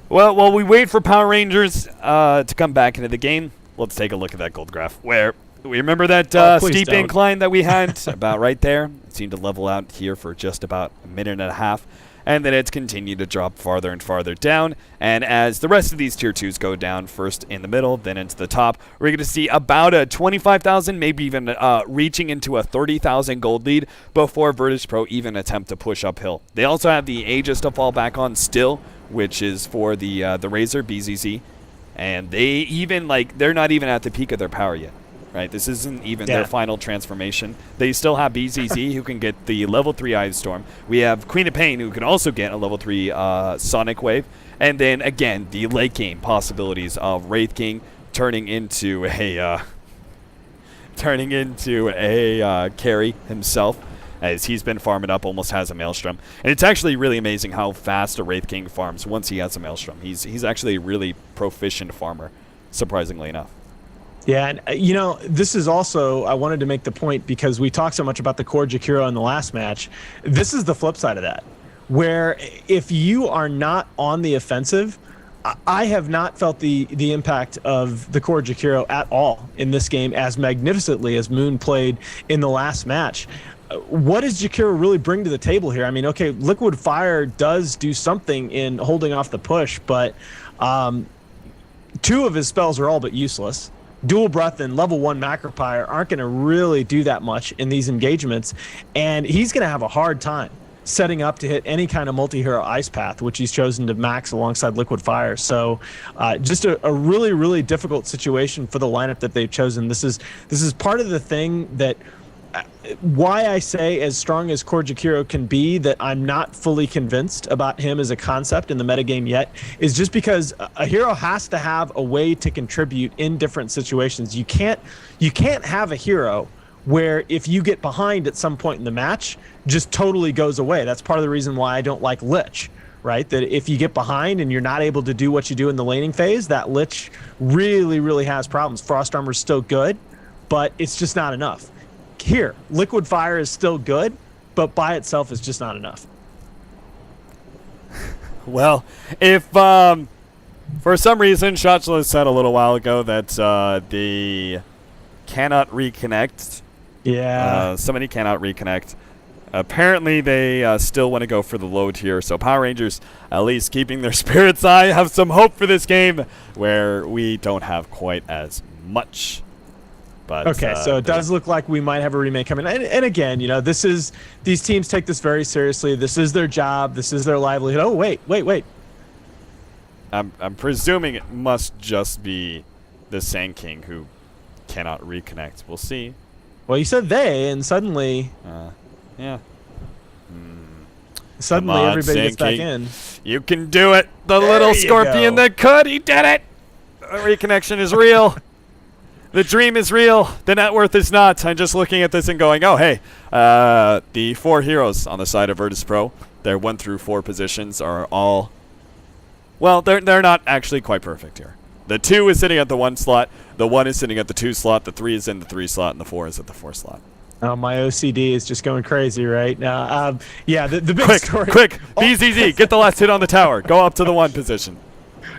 Well, while we wait for Power Rangers to come back into the game, let's take a look at that gold graph, where we remember that steep incline that we had about right there. It seemed to level out here for just about a minute and a half, and then it's continued to drop farther and farther down. And as the rest of these tier 2s go down, first in the middle, then into the top, we're going to see about a 25,000, maybe even reaching into a 30,000 gold lead before virtus.pro even attempt to push uphill. They also have the Aegis to fall back on still, which is for the Razor, BZZ. And they even, they're not even at the peak of their power yet. Right, this isn't even their final transformation. They still have BZZ, who can get the level 3 Ice Storm. We have Queen of Pain, who can also get a level 3 Sonic Wave. And then, again, the late game possibilities of Wraith King turning into a carry himself, as he's been farming up, almost has a Maelstrom. And it's actually really amazing how fast a Wraith King farms once he has a Maelstrom. He's actually a really proficient farmer, surprisingly enough. Yeah, and this is also, I wanted to make the point because we talked so much about the core Jakiro in the last match. This is the flip side of that, where if you are not on the offensive, I have not felt the impact of the core Jakiro at all in this game as magnificently as Moon played in the last match. What does Jakiro really bring to the table here? I mean, okay, Liquid Fire does do something in holding off the push, but 2 of his spells are all but useless. Dual Breath and level 1 Macropyre aren't going to really do that much in these engagements, and he's going to have a hard time setting up to hit any kind of multi-hero ice path, which he's chosen to max alongside Liquid Fire. So just a really, really difficult situation for the lineup that they've chosen. This is part of the thing that why I say, as strong as Core Jakiro can be, that I'm not fully convinced about him as a concept in the metagame yet, is just because a hero has to have a way to contribute in different situations. You can't have a hero where if you get behind at some point in the match, just totally goes away. That's part of the reason why I don't like Lich, right? That if you get behind and you're not able to do what you do in the laning phase, that Lich really, really has problems. Frost Armor's still good, but it's just not enough. Here, Liquid Fire is still good, but by itself is just not enough. Well, if for some reason Shotula said a little while ago that they cannot reconnect. Yeah. Somebody cannot reconnect. Apparently, they still want to go for the low tier. So Power Rangers, at least keeping their spirits high, have some hope for this game where we don't have quite as much. But, okay, so it does look like we might have a remake coming. And again, you know, these teams take this very seriously. This is their job. This is their livelihood. Oh, wait. I'm presuming it must just be the Sand King who cannot reconnect. We'll see. Well, you said they, and suddenly... yeah. Suddenly on, everybody gets back King. in. You can do it. The There little you scorpion go. that could. He did it. The reconnection is real. The dream is real. The net worth is not. I'm just looking at this and going, oh, hey. The 4 heroes on the side of virtus.pro, their 1 through 4 positions are all... Well, they're not actually quite perfect here. The 2 is sitting at the 1 slot. The 1 is sitting at the 2 slot. The 3 is in the 3 slot. And the 4 is at the 4 slot. Oh, my OCD is just going crazy right now. Yeah, the big story. Quick. BZZ, get the last hit on the tower. Go up to the 1 position.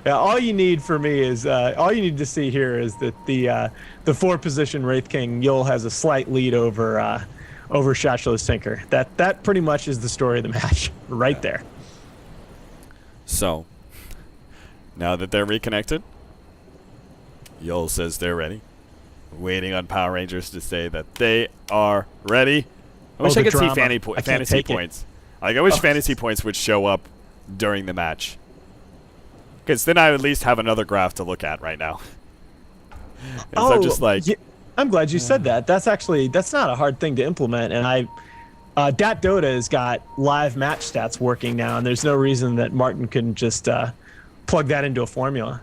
Yeah, all you need for me is all you need to see here is that the 4 position Wraith King Yul has a slight lead over Shotula's Tinker. That pretty much is the story of the match right there. So, now that they're reconnected, Yul says they're ready. Waiting on Power Rangers to say that they are ready. I wish I could see fantasy points. Like, I wish fantasy points would show up during the match. Because then I would at least have another graph to look at right now. I'm just like... Yeah, I'm glad you said that. That's not a hard thing to implement. And Dat Dota has got live match stats working now, and there's no reason that Martin couldn't just plug that into a formula.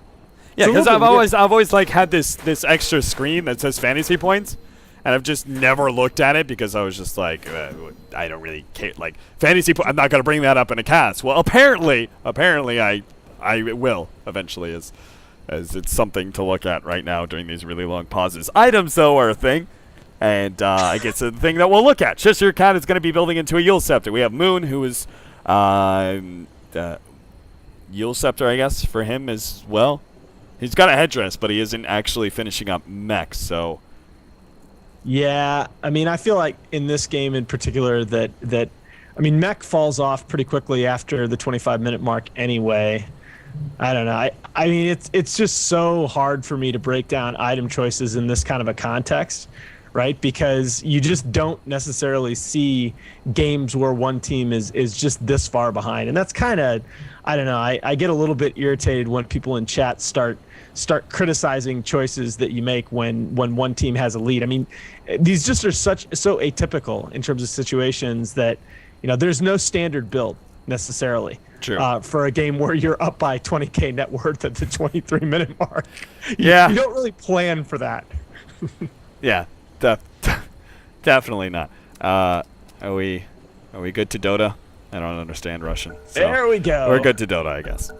Yeah, because I've always like had this extra screen that says fantasy points, and I've just never looked at it because I was just like, I don't really care. Like fantasy, I'm not gonna bring that up in a cast. Well, apparently, I will eventually, as it's something to look at right now during these really long pauses. Items though are a thing, and I guess the thing that we'll look at. Cheshire Cat is going to be building into a Yule Scepter. We have Moon, who is Yule Scepter, I guess, for him as well. He's got a headdress, but he isn't actually finishing up mech, so... Yeah, I mean, I feel like in this game in particular that I mean, mech falls off pretty quickly after the 25-minute mark anyway. I don't know. I mean, it's just so hard for me to break down item choices in this kind of a context, right? Because you just don't necessarily see games where one team is just this far behind. And that's kind of, I don't know, I get a little bit irritated when people in chat start criticizing choices that you make when one team has a lead. I mean, these just are so atypical in terms of situations that, you know, there's no standard build necessarily. True. For a game where you're up by 20k net worth at the 23-minute mark. Yeah. You don't really plan for that. Yeah, definitely not. Are we good to Dota? I don't understand Russian. So there we go. We're good to Dota, I guess.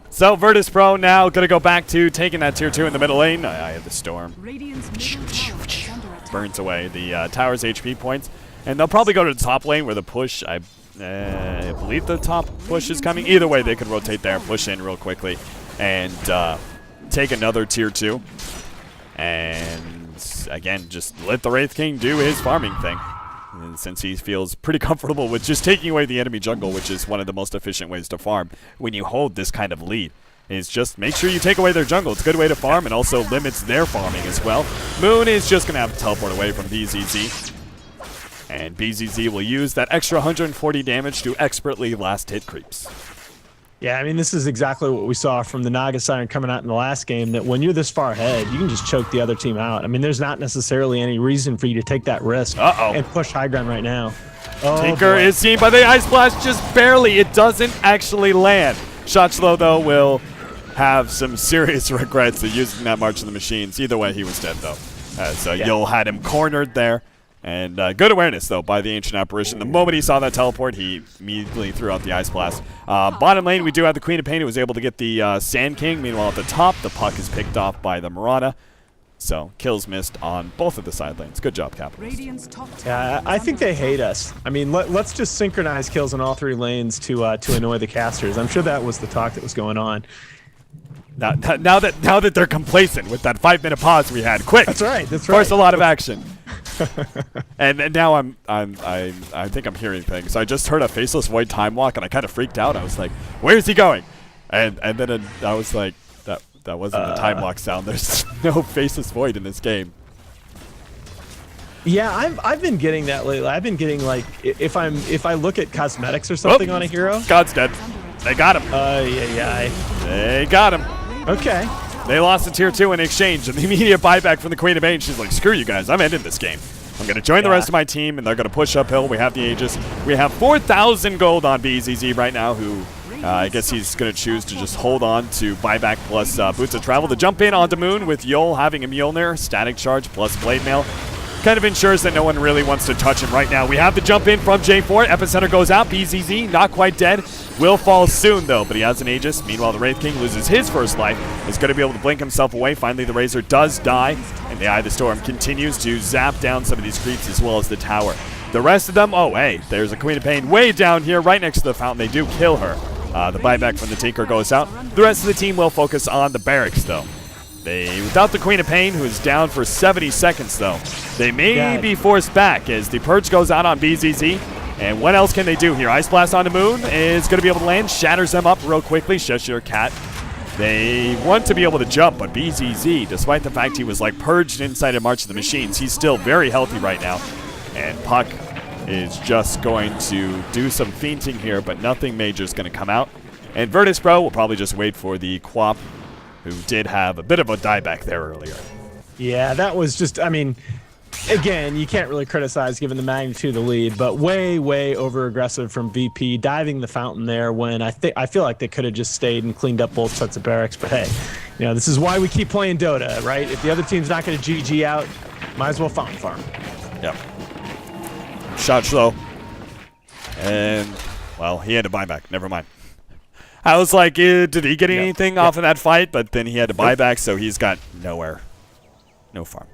So virtus.pro now going to go back to taking that tier 2 in the middle lane. I have the storm. Burns away the tower's HP points. And they'll probably go to the top lane where the push, I believe the top push is coming. Either way, they could rotate there, push in real quickly, and take another tier 2. And again, just let the Wraith King do his farming thing. And since he feels pretty comfortable with just taking away the enemy jungle, which is one of the most efficient ways to farm when you hold this kind of lead, is just make sure you take away their jungle. It's a good way to farm and also limits their farming as well. Moon is just going to have to teleport away from BZZ. And BZZ will use that extra 140 damage to expertly last hit creeps. Yeah, I mean, this is exactly what we saw from the Naga Siren coming out in the last game, that when you're this far ahead, you can just choke the other team out. I mean, there's not necessarily any reason for you to take that risk and push high ground right now. Oh, Tinker is seen by the Ice Blast just barely. It doesn't actually land. Shotchlo, though, will have some serious regrets of using that March of the Machines. Either way, he was dead, though. So Yul had him cornered there. And good awareness, though, by the Ancient Apparition. The moment he saw that teleport, he immediately threw out the Ice Blast. Bottom lane, we do have the Queen of Pain, who was able to get the Sand King. Meanwhile, at the top, the puck is picked off by the Marauder. So, kills missed on both of the side lanes. Good job, Capitals. Yeah, I think they hate us. I mean, let's just synchronize kills in all 3 lanes to annoy the casters. I'm sure that was the talk that was going on. Now that they're complacent with that 5-minute pause we had, quick. That's right. Force a lot of action. and now I think I'm hearing things. I just heard a Faceless Void time walk, and I kind of freaked out. I was like, "Where's he going?" And then I was like, "That wasn't the time walk sound. There's no Faceless Void in this game." Yeah, I've been getting that lately. I've been getting, like, if I look at cosmetics or something on a hero. God's dead. They got him. They got him. Okay. They lost to Tier 2 in exchange, and the immediate buyback from the Queen of Pain. She's like, screw you guys, I'm ending this game. I'm going to join the rest of my team, and they're going to push uphill. We have the Aegis. We have 4,000 gold on BZZ right now, who I guess he's going to choose to just hold on to buyback plus Boots of Travel to jump in onto Moon with Yul having a Mjolnir, Static Charge plus Blade Mail. Kind of ensures that no one really wants to touch him right now. We have the jump in from J4. Epicenter goes out. BZZ, not quite dead. Will fall soon, though, but he has an Aegis. Meanwhile, the Wraith King loses his first life. Is going to be able to blink himself away. Finally, the Razor does die, and the Eye of the Storm continues to zap down some of these creeps as well as the tower. The rest of them, oh, hey, there's a Queen of Pain way down here, right next to the fountain. They do kill her. The buyback from the Tinker goes out. The rest of the team will focus on the barracks, though. Without the Queen of Pain, who is down for 70 seconds, though, they may be forced back as the Purge goes out on BZZ. And what else can they do here? Ice Blast on the Moon is going to be able to land, shatters them up real quickly. Cheshire Cat. They want to be able to jump, but BZZ, despite the fact he was like purged inside of March of the Machines, he's still very healthy right now. And Puck is just going to do some feinting here, but nothing major is going to come out. And virtus.pro will probably just wait for the Quap, who did have a bit of a dieback there earlier. Yeah, that was just, I mean, again, you can't really criticize given the magnitude of the lead, but way over aggressive from VP, diving the fountain there when I feel like they could have just stayed and cleaned up both sets of barracks. But hey, you know, this is why we keep playing Dota, right? If the other team's not going to GG out, might as well fountain farm. Yep. Shot slow. And, well, he had to buy back. Never mind. I was like, did he get anything off of that fight? But then he had to buy back, so he's got nowhere. No farm.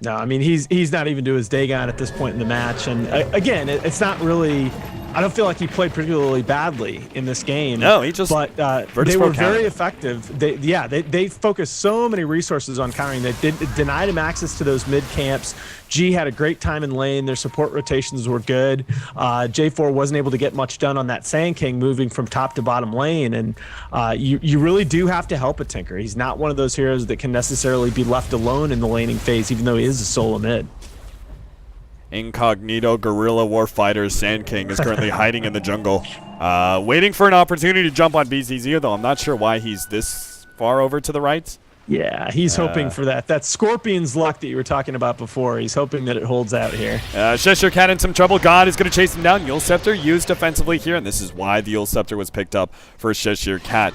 No, I mean, he's not even to his Dagon at this point in the match. And again, it's not really, I don't feel like he played particularly badly in this game. No, he just, but they were very effective. They focused so many resources on countering. They denied him access to those mid camps. G had a great time in lane. Their support rotations were good. J4 wasn't able to get much done on that Sand King moving from top to bottom lane. And you really do have to help a Tinker. He's not one of those heroes that can necessarily be left alone in the laning phase, even though he is a solo mid. Incognito Guerrilla Warfighter Sand King is currently hiding in the jungle, waiting for an opportunity to jump on BZZ, though I'm not sure why he's this far over to the right. Yeah, he's hoping for that. That Scorpion's luck that you were talking about before. He's hoping that it holds out here. Cheshire Cat in some trouble. God is going to chase him down. Yule Scepter used defensively here, and this is why the Yule Scepter was picked up for Cheshire Cat.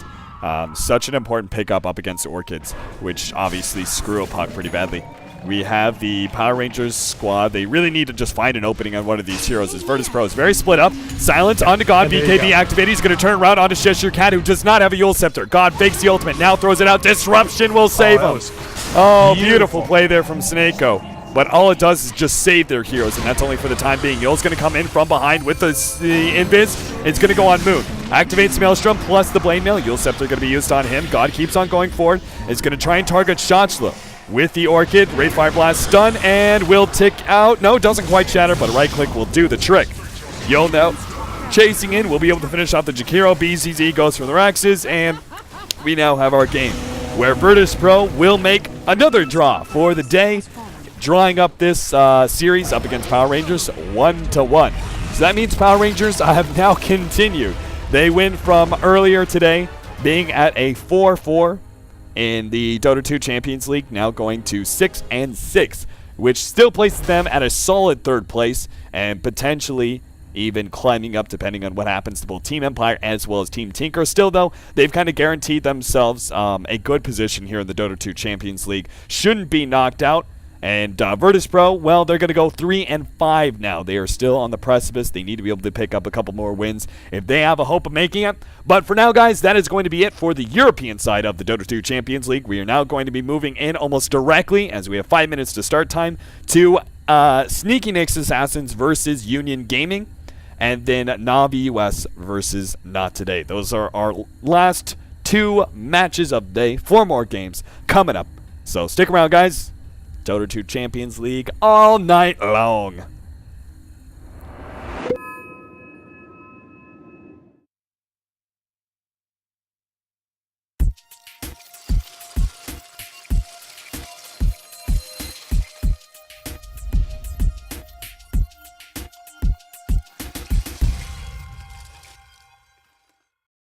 Such an important pickup up against Orchids, which obviously screw a Puck pretty badly. We have the Power Rangers squad. They really need to just find an opening on one of these heroes. As virtus.pro is very split up. Silence onto God. BKB activated. He's going to turn around onto Cheshire Cat, who does not have a Yule Scepter. God fakes the ultimate. Now throws it out. Disruption will save him. Oh, beautiful play there from Snako. But all it does is just save their heroes, and that's only for the time being. Yule's going to come in from behind with the invis. It's going to go on Moon. Activates Maelstrom plus the Blade Mail. Yule Scepter going to be used on him. God keeps on going forward. It's going to try and target Shotchlo with the Orchid. Wraith Fire Blast stun and will tick out. No, doesn't quite shatter, but a right click will do the trick. Yule now chasing in. We'll be able to finish off the Jakiro. BZZ goes for the Raxes, and we now have our game where virtus.pro will make another draw for the day. drawing up this series up against Power Rangers 1-1. So that means Power Rangers have now continued. They win from earlier today, being at a 4-4 in the Dota 2 Champions League, now going to 6-6, which still places them at a solid third place and potentially even climbing up depending on what happens to both Team Empire as well as Team Tinker. Still, though, they've kind of guaranteed themselves a good position here in the Dota 2 Champions League. Shouldn't be knocked out. And Virtus.pro, well, they're going to go 3-5 now. They are still on the precipice. They need to be able to pick up a couple more wins if they have a hope of making it. But for now, guys, that is going to be it for the European side of the Dota 2 Champions League. We are now going to be moving in almost directly, as we have 5 minutes to start time, to Sneaky Nick's Assassins versus Union Gaming, and then Navi US versus Not Today. Those are our last 2 matches of the day. 4 more games coming up. So stick around, guys. Dota 2 Champions League all night long.